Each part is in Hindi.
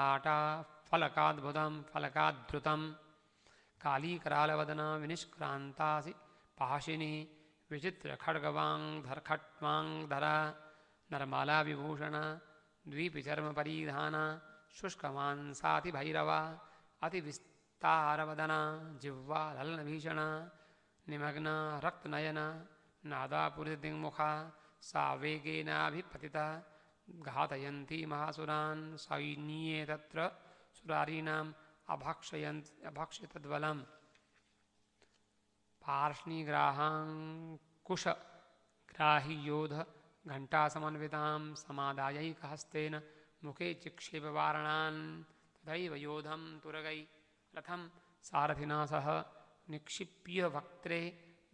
आटा फलकाद्भुतं फलकाद्धृतं कालीकरालवदना विनिष्क्रान्तासि पाशिनी विचित्रखड्गवाङ्धरा नरमाला विभूषण द्वीपिचर्मपरिधाना शुष्कमांसातिभैरवा अतिविस्तारवदना जिह्वा ललनभीषणा निमग्ना रक्तनयना नादापुरदिङ्मुखा सा वेगेनाभिपतिता घातयन्ती महासुरान् सैन्ये तत्र सुरारीणाम् अभक्ष्यतद्बलम् पार्ष्णिग्राहाङ्कुशग्राहियोध घण्टासमन्वितां समादायैकहस्तेन मुखे चिक्षेपवारणान् तथैव योधं तुरगै रथं सारथिना सह निक्षिप्य वक्त्रे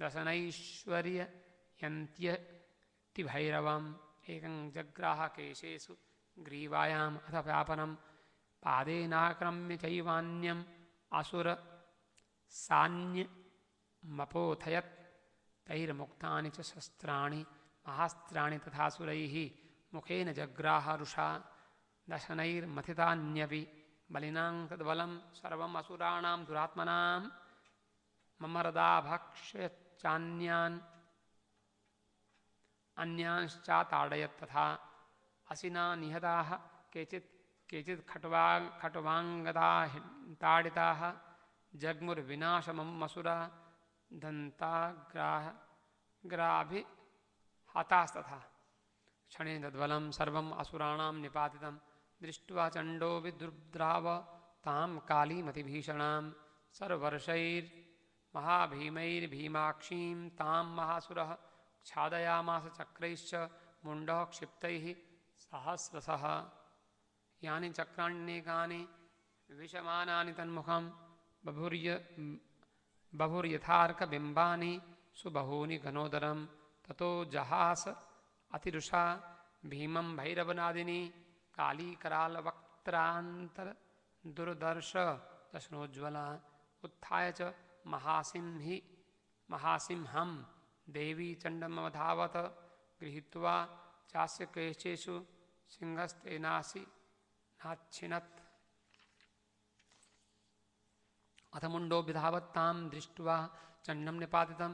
दशनैश्वर्ययन्त्यतिभैरवम् एकं जग्राह केशेषु ग्रीवायाम् अथ व्यापनं पादेनाक्रम्य चैवान्यम् असुर सान्यमपोथयत् तैर्मुक्तानि च शस्त्राणि महास्त्राणि तथासुरैः मुखेन जग्राह रुषा दशनैर्मथितान्यपि बलिनां तद्बलं सर्वम् असुराणां दुरात्मनां ममरदाभक्ष्यचान्यान् अन्यांश्चाताडयत् तथा असिना निहताः केचित् खट्वाङ्गदाः ताडिताः जग्मुर्विनाशमसुरा दन्ताग्राभिहतास्तथा क्षणे तद्बलं सर्वम् असुराणां निपातितं दृष्ट्वा चण्डो विदुर्द्राव तां कालीमतिभीषणां सर्ववर्षैर्महाभीमैर्भीमाक्षीं तां महासुरः छादयामास चक्रैश्च मुण्डः क्षिप्तैः सहस्रशः यानि चक्राण्यनेकानि विशमानानि तन्मुखं बभुर्यथार्कबिम्बानि सुबहूनि घनोदरं ततो जहास अतिरुषा भीमं भैरवनादिनी कालीकरालवक्त्रान्तर्दुर्दर्श दशनोज्ज्वला उत्थाय च महासिंहं देवी चण्डमवधावत गृहीत्वा चास्य केशेषु सिंहस्तेनासि नाच्छिनत् अथ मुण्डो विधावत्तां दृष्ट्वा चण्डं निपातितं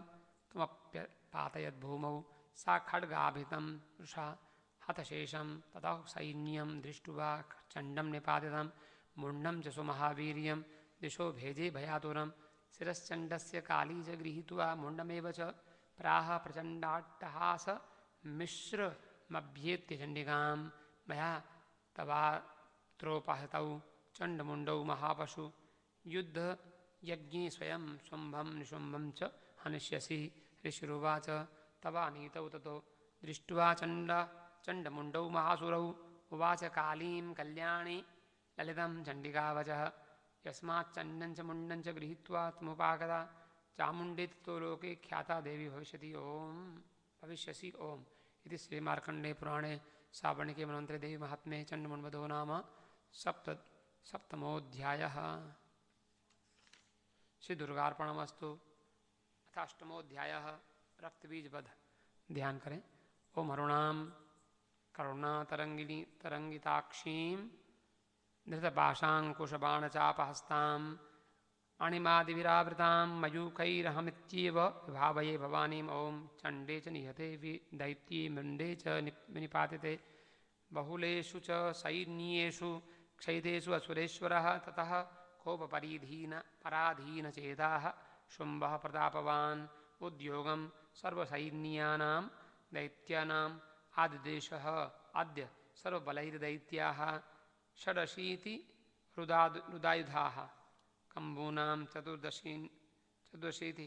तमप्यपातयद्भूमौ सा खड्गाभितं वृषा हतशेषं ततः सैन्यं दृष्ट्वा चण्डं निपातितं मुण्डं च सुमहावीर्यं दिशो भेजे भयातुरं शिरश्चण्डस्य काली च गृहीत्वा मुण्डमेव च प्राह प्रचण्डाट्टहास मिश्रमभ्येत्य चण्डिकां मया तवात्रोपहतौ चण्डमुण्डौ महापशु युद्धयज्ञे स्वयं शुम्भं निशुम्भं च हनिष्यसि ऋषिरुवाच तवानीतौ ततो दृष्ट्वा चण्डमुण्डौ महासुरौ उवाच कालीं कल्याणी ललितं चण्डिकावचः यस्माच्चण्डं च मुण्डं च गृहीत्वा त्वमुपागता चामुण्डेति लोके ख्याता देवी भविष्यसि ओम इति श्रीमार्कण्डेय पुराणे सावर्णिके मनवन्तरे देवी महात्म्ये चण्डमुण्डवधो नाम सप्तमोऽध्यायः। श्री दुर्गार्पणमस्तु। अथ अष्टमोऽध्यायः रक्तबीजवध। ध्यान करें। ओम अरुणां करुणातरङ्गिणी तरङ्गिताक्षीं धृतपाशाङ्कुशबाणचापहस्तां अणिमादिविरावृतां मयूखैरहमित्येव विभावये भवानीम् ओं चण्डे च निहते दैत्ये मृण्डे च विनिपातिते बहुलेषु च सैन्येषु क्षयितेषु असुरेश्वरः ततः कोपपराधीनचेताः शुम्भः प्रतापवान् उद्योगं सर्वसैन्यानां दैत्यानाम् आदिदेशः अद्य सर्वबलैर्दैत्याः षडशीति रुदायुधाः कम्बूनां चतुर्दशीति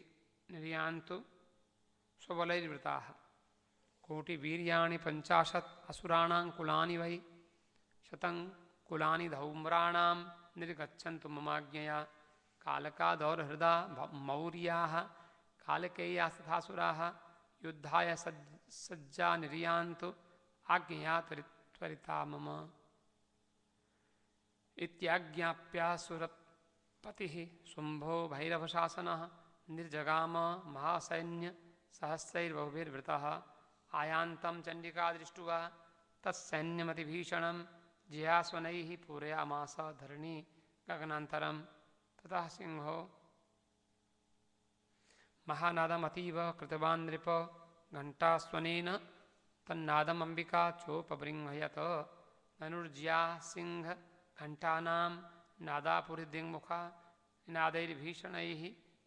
निर्यान्तु स्वबलैर्वृताः कोटिवीर्याणि 50 असुराणां कुलानि वै शतं कुलानि धौम्राणां निर्गच्छन्तु ममाज्ञया कालकादौर्हृदा मौर्याः कालकेयास्तथासुराः युद्धाय सज्जा निर्यान्तु आज्ञया त्वरिता मम इत्याज्ञाप्यासुरपतिः शुम्भो भैरवशासनः निर्जगाम महासैन्य सहस्रैर्बहुभिर्वृतः आयान्तं चण्डिका दृष्ट्वा तत्सैन्यमतिभीषणं ज्यास्वनैः पूरयामास धरणी गगनान्तरं ततः सिंहो महानादमतीव कृतवान् नृप घण्टास्वनेन तन्नादम् अम्बिका चोपबृंहयत धनुर्ज्या सिंह घण्टानां नादापुरिदिङ्मुखा निनादैर्भीषणैः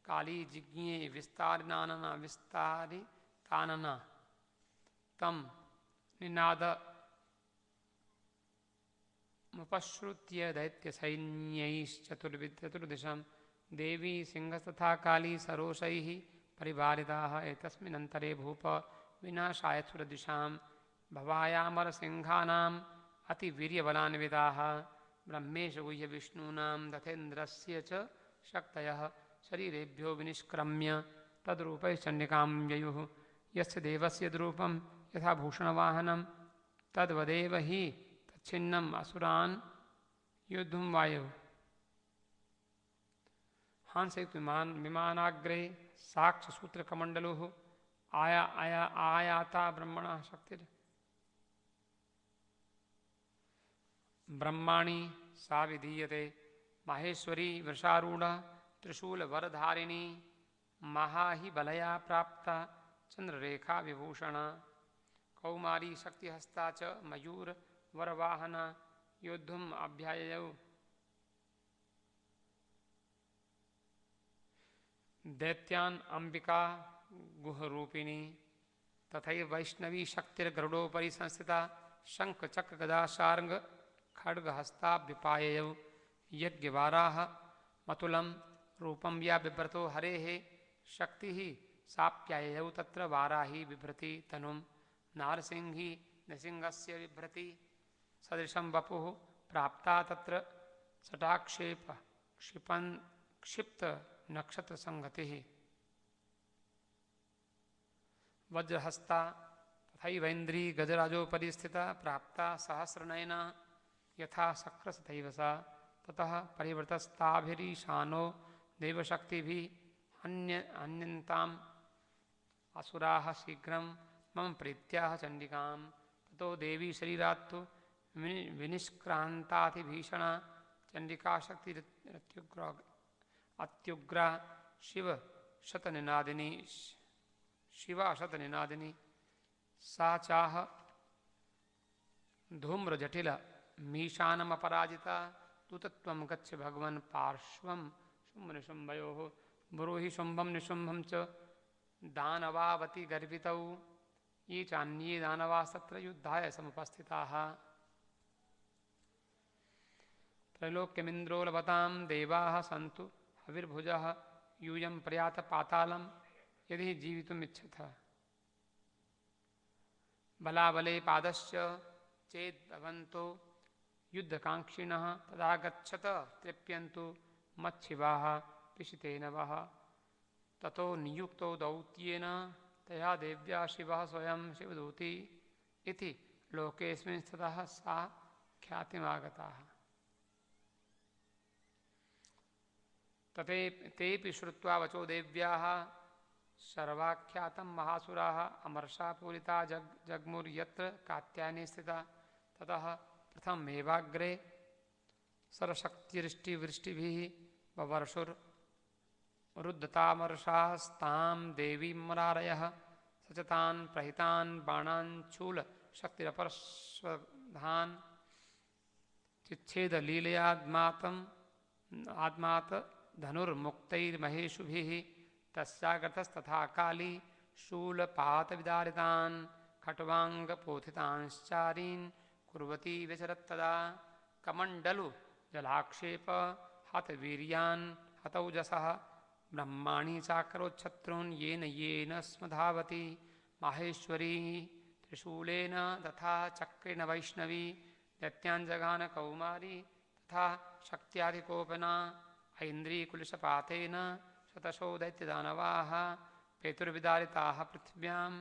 काली जिज्ञे विस्तारितानना विस्तारितानना तं निनादमुपश्रुत्य दैत्यसैन्यैश्चतुर्दिशं देवी सिंहस्तथा काली सरोषैः परिवारिताः एतस्मिन्नन्तरे भूप विनाशाय सुरदिशां भवायामरसिंहानाम् अतिवीर्यबलान्विताः ब्रह्मेश गुह्य विष्णूनां तथेन्द्रस्य च शक्तयः शरीरेभ्यो विनिष्क्रम्य तद्रूपैश्चण्डिकां ययुः यस्य देवस्य द्रूपं यथा भूषणवाहनं तद्वदेव हि तच्छिन्नम् असुरान् योद्धुं वायुः हंसयुक्त विमानाग्रे साक्षसूत्रकमण्डलुः आयाता ब्रह्मणः शक्तिर ब्रह्माणि सा विधीयते माहेश्वरी वृषारूढ़ा त्रिशूलवरधारिणी महाहिबलया प्राप्ता चंद्ररेखा विभूषणा कौमारी शक्तिहस्ता च मयूरवरवाहना योद्धुम् अभ्याययौ दैत्यान् अंबिका गुहरूपिणी तथैव वैष्णवी शक्तिर्गरुडोपरि संस्थिता शंख चक्र गदा शार्ंग खड्गहस्ताभ्युपाययौ यज्ञवाराह मतुलं रूपं या बिभ्रतो हरेः शक्तिः साप्याययौ तत्र वाराही बिभ्रति तनुं नारसिंही नृसिंहस्य बिभ्रति सदृशं वपुः प्राप्ता तत्र सटाक्षेप क्षिप्त नक्षत्र संगतिः वज्रहस्ता तथैवेन्द्री गजराजोपरि स्थिता प्राप्ता सहस्रनयना यथा शक्रस तथैव सा ततः परिवृतस्ताभिरीशानो देवशक्तिभिः हन्यन्ताम् असुराः शीघ्रं मम प्रीत्याह चण्डिकां ततो देवी शरीरात्तु विनिष्क्रान्तातिभीषणा चण्डिका शक्तिरत्युग्रा शिवा शतनिनादिनी सा चाह धूम्रजटिल मीशानमपराजिता दूतत्वं गच्छ भगवन् पार्श्वं शुम्भनिशुम्भयोः ब्रूहि शुम्भं निशुम्भं च दानवावति गर्वितौ ये चान्ये दानवास्तत्र युद्धाय समुपस्थिताः त्रैलोक्यमिन्द्रो लभतां देवाः सन्तु हविर्भुजः यूयं प्रयात पातालं यदि जीवितुमिच्छथ बलाबले पादश्च चेद्भवन्तो युद्धकाङ्क्षिणः तदा गच्छत तृप्यन्तु मच्छिवाः पिशितेन वः ततो नियुक्तो दौत्येन तया देव्या शिवः स्वयं शिवदूती इति लोकेऽस्मिन् स्थितः सा ख्यातिमागताः तेऽपि श्रुत्वा वचो देव्याः सर्वाख्यातं महासुराः अमर्षा पूरिता जग्मुर्यत्र कात्यायनी स्थिता ततः प्रथमेवाग्रे सरशक्तिवृष्टिभिः ववर्षुरुद्धतामर्षास्तां देवीमरारयः स च तान् प्रहितान् बाणाञ्चूलशक्तिरपरश्वधान् चिच्छेदलीलयाद्मात धनुर्मुक्तैर्महेषुभिः तस्यागतस्तथा काली शूलपातविदारितान् खट्वाङ्गपोथितांश्चारीन् कुर्वती व्यचरत्तदा कमण्डलु जलाक्षेप हतवीर्यान् हतौजसः ब्रह्माणि चाकरोच्छत्रून् येन स्मधावति माहेश्वरी त्रिशूलेन तथा चक्रेण वैष्णवी दैत्याञ्जगान कौमारी तथा शक्त्याधिकोपना ऐन्द्रीकुलिशपातेन शतशो दैत्यदानवाः पेतुर्विदारिताः पृथिव्याम्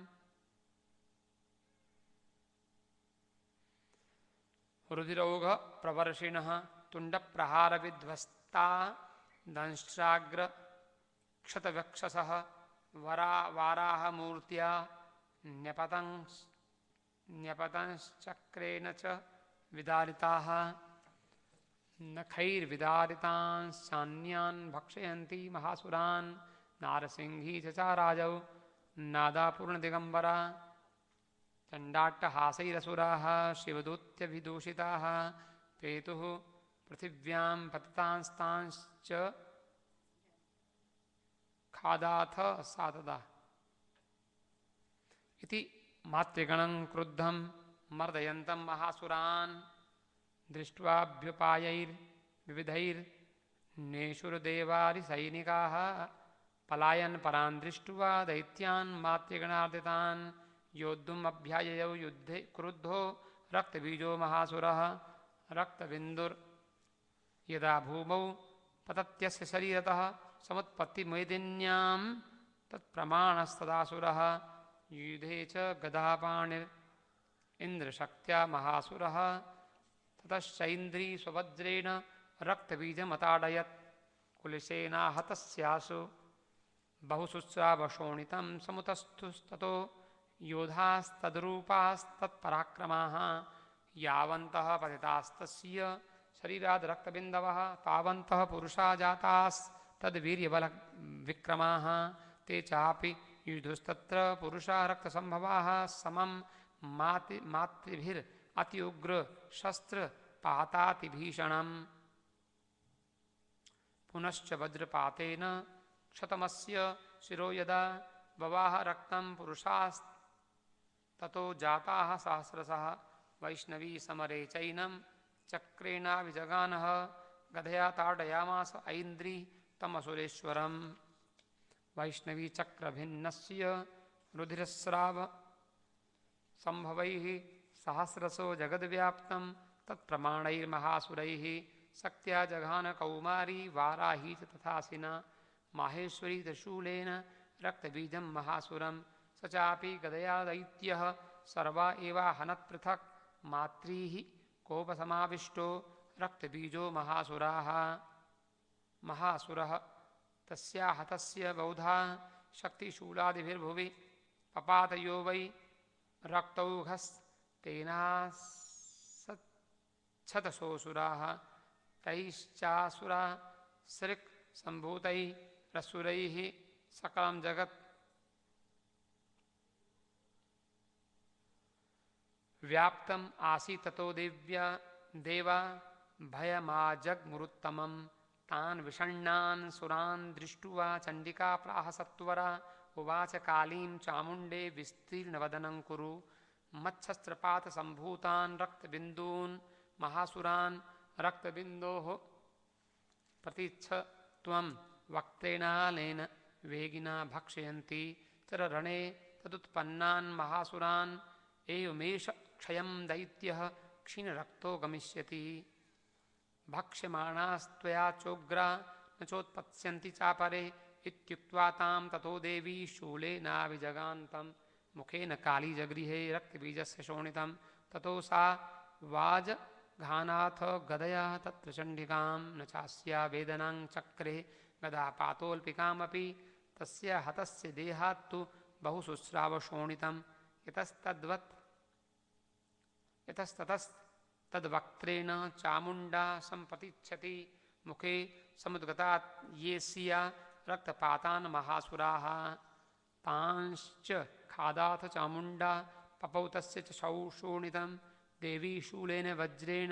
रुधिरौघ प्रवर्षिणः तुण्डप्रहारविध्वस्ता दंष्ट्राग्र क्षतवक्षसः वाराहमूर्त्या न्यपतंश्चक्रेण च विदारिताः नखैर्विदारितांश्चान्यान् भक्षयन्ति महासुरान् नारसिंही चचाराजौ नादापूर्णदिगम्बरा चण्डाट्टहासैरसुराः शिवदूत्यभिदूषिताः पेतुः पृथिव्यां पतितांस्तांश्च खादाथ सातदा इति मातृगणं क्रुद्धं मर्दयन्तं महासुरान् दृष्ट्वाभ्युपायैर्विविधैर्नेषुरदेवारिसैनिकाः पलायन् परान् दृष्ट्वा दैत्यान् मातृगणार्दितान् योद्धुम् अभ्याययौ युद्धे क्रुद्धो रक्तबीजो महासुरः रक्तबिन्दुर् यदा भूमौ पतत्यस्य शरीरतः समुत्पत्तिमेदिन्यां तत्प्रमाणस्तदासुरः युधे च गदापाणिर् इन्द्रशक्त्या महासुरः ततश्चैन्द्री स्ववज्रेण रक्तबीजमताडयत् कुलसेनाहतस्यासु बहुशुश्रावशोणितं समुतस्थुस्ततो योधास्तद्रूपास्तत्पराक्रमाः यावन्तः पतितास्तस्य शरीराद् रक्तबिन्दवः तावन्तः पुरुषा जातास्तद्वीर्यबलविक्रमाः ते चापि युधुस्तत्र पुरुषा रक्तसम्भवाः समं मातृभिरत्युग्र शस्त्र पातातिभीषणम् पुनश्च वज्रपातेन क्षतमस्य शिरो यदा बवाह रक्तं पुरुषास्ततो जाताः सहस्रशः वैष्णवी समरे चैनं चक्रेणाभिजगानः गदया ताडयामास ऐन्द्री तमसुरेश्वरम् वैष्णवी चक्रभिन्नस्य रुधिरस्राव संभवैः सहस्रशो जगद्व्याप्तं तत्प्रमाणैर्महासुरैः शक्त्या जघान कौमारी वाराही च तथासिना माहेश्वरी त्रिशूलेन रक्तबीजं महासुरं स चापि गदया दैत्यः सर्वा एवाहनत् पृथक् मात्रीः कोपसमाविष्टो रक्तबीजो महासुरः तस्या हतस्य बौधा शक्तिशूलादिभिर्भुवि पपातयो वै रक्तौघस्तेनासच्छतसोऽसुराः तैश्चासुरा सृक् सम्भूतैरसुरैः सकलं जगत् व्याप्तम् आसीत् ततो देवा भयमाजग्मुरुत्तमं तान् विषण्णान् सुरान् दृष्ट्वा चण्डिका प्राह सत्वरा उवाच कालीं चामुण्डे विस्तीर्णवदनं कुरु मच्छस्त्रपातसम्भूतान् रक्तबिन्दून् महासुरान् रक्तबिन्दोः प्रतीच्छ त्वं वक्त्रेणालेन वेगिना भक्षयन्ति चररणे तदुत्पन्नान् महासुरान् एवमेष क्षयं दैत्यः क्षीणरक्तो गमिष्यति भक्ष्यमाणास्त्वया चोग्रा न चोत्पत्स्यन्ति चापरे इत्युक्त्वा तां ततो देवी शूलेनाभिजगान्तं मुखेन कालीजगृहे रक्तबीजस्य शोणितं ततो सा वाजघानाथ गदया तत्र चण्डिकां न चास्या वेदनां चक्रे गदापातोऽल्पिकामपि तस्य हतस्य देहात्तु बहुशुश्रावशोणितं यतस्ततस्तद्वक्त्रेण चामुण्डा सम्पतिच्छति मुखे समुद्गता येस्या रक्तपातान् महासुराः तांश्च खादाथ चामुण्डा पपौ तस्य च शोणितं देवी शूलेन वज्रेण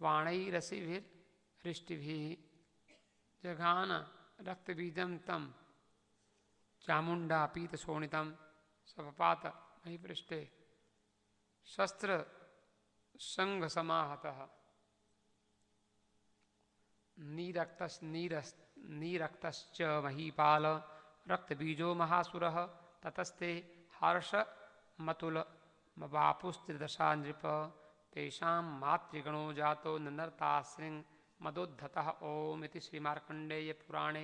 वाणैरसिभिर्हृष्टिभिः जघान रक्तबीजं तं चामुण्डा पीतशोणितं सपपात महीपृष्ठे शस्त्रसङ्घसमाहतः नीरक्तश्च महीपाल रक्तबीजो महासुरः ततस्ते हर्षमतुलमवापुस्त्रिदशा नृप तेषां मातृगणो जातो ननर्ताश्रिङ् मदोद्धतः ओम इति श्रीमार्कण्डेय पुराणे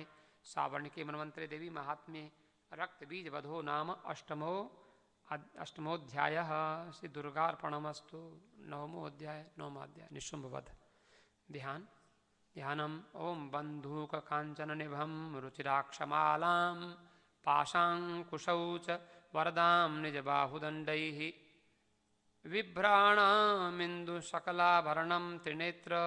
सावर्णिके मन्वन्तरे देवी महात्म्ये रक्तबीजवधो नाम अष्टमोऽध्यायः। श्री दुर्गार्पणमस्तु। नवमोऽध्याय निशुम्भवध। ध्यानम् ओम बन्धूककाञ्चननिभं रुचिराक्षमालां पाशाङ्कुशौ च वरदां निजबाहुदण्डैः बिभ्राणामिन्दुशकलाभरणं त्रिनेत्र